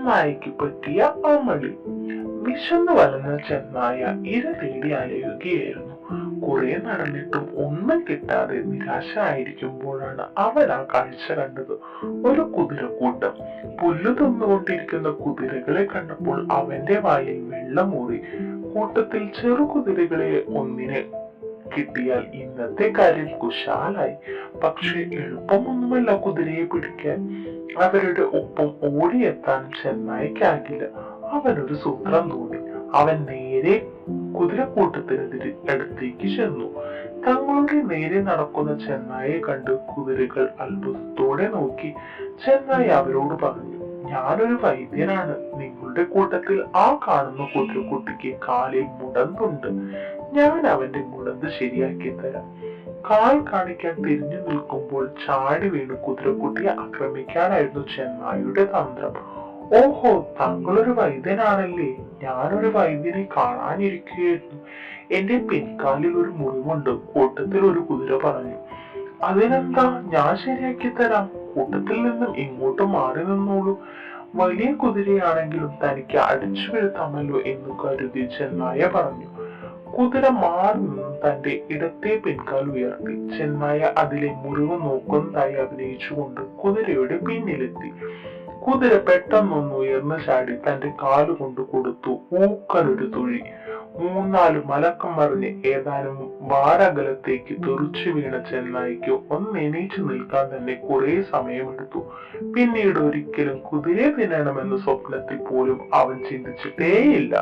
ചെന്നായ്ക്ക് പറ്റിയ അമളി. വിശന്നു വലഞ്ഞ ചെന്നായ ഇര തേടി അലയുകയായിരുന്നു. കുറെ നടന്നിട്ടും ഒന്നും കിട്ടാതെ നിരാശനായിരിക്കുമ്പോഴാണ് അവൻ ആ കാഴ്ച കണ്ടത്. ഒരു കുതിരക്കൂട്ടം. പുല്ലു തിന്നുകൊണ്ടിരിക്കുന്ന കുതിരകളെ കണ്ടപ്പോൾ അവന്റെ വായിൽ വെള്ളമൂറി. കൂട്ടത്തിൽ ചെറു കുതിരകളെ ഒന്നിനെ കിട്ടിയാൽ ഇന്നത്തെ കാര്യം കുശാലായി. പക്ഷെ എളുപ്പമൊന്നുമല്ല കുതിരയെ പിടിക്കാൻ. അവരുടെ ഒപ്പം ഓടിയെത്താൻ ചെന്നായ്ക്കാകില്ല. അവനൊരു സൂത്രം തോന്നി. അവൻ നേരെ കുതിരക്കൂട്ടത്തിനെതിരെ അടുത്തേക്ക് ചെന്നു. തങ്ങളുടെ നേരെ നടക്കുന്ന ചെന്നായെ കണ്ട് കുതിരകൾ അത്ഭുതത്തോടെ നോക്കി. ചെന്നായി അവരോട് പറഞ്ഞു, ഞാനൊരു വൈദ്യനാണ്. നിങ്ങളുടെ കൂട്ടത്തിൽ ആ കാണുന്ന കുതിരക്കുട്ടിക്ക് കാലിൽ മുടന്തുണ്ട്. ഞാൻ അവന്റെ മുടന്ത് ശരിയാക്കി തരാം. കാൽ കാണിക്കാൻ തിരിഞ്ഞു നിൽക്കുമ്പോൾ ചാടി വീണ് കുതിരക്കുട്ടിയെ ആക്രമിക്കാനായിരുന്നു ചെന്നായുടെ തന്ത്രം. ഓഹോ, താങ്കളൊരു വൈദ്യനാണല്ലേ. ഞാനൊരു വൈദ്യനെ കാണാനിരിക്കുകയായിരുന്നു. എന്റെ പിൻകാലിൽ ഒരു മുറിവുണ്ട്, കൂട്ടത്തിൽ ഒരു കുതിര പറഞ്ഞു. അതിനെന്താ, ഞാൻ ശരിയാക്കി തരാം. കൂട്ടത്തിൽ നിന്നും ഇങ്ങോട്ട് മാറി നിന്നോളൂ. വലിയ കുതിരയാണെങ്കിലും തനിക്ക് അടിച്ചു വീഴ്ത്താമല്ലോ എന്ന് കരുതി ചെന്നായ പറഞ്ഞു. കുതിര മാറി നിന്നും തന്റെ ഇടത്തെ പിൻകാൽ ഉയർത്തി. ചെന്നായ അതിലെ മുറിവ് നോക്കുന്നതായി അഭിനയിച്ചുകൊണ്ട് കുതിരയുടെ പിന്നിലെത്തി. കുതിര പെട്ടെന്നൊന്ന് ഉയർന്നു ചാടി തന്റെ കാലുകൊണ്ട് കൊടുത്തു ഊക്കലൊരു തുഴി. മൂന്നാല് മലക്കം മറിഞ്ഞ് ഏതാനും വാരകലത്തേക്ക് തെറിച്ചു വീണ ചെന്നായിക്ക് ഒന്ന് എണീച്ചു നിൽക്കാൻ തന്നെ കുറെ സമയമെടുത്തു. പിന്നീട് ഒരിക്കലും കുതിരയെ തിന്നണമെന്ന സ്വപ്നത്തിൽ പോലും അവൻ ചിന്തിച്ചിട്ടേയില്ല.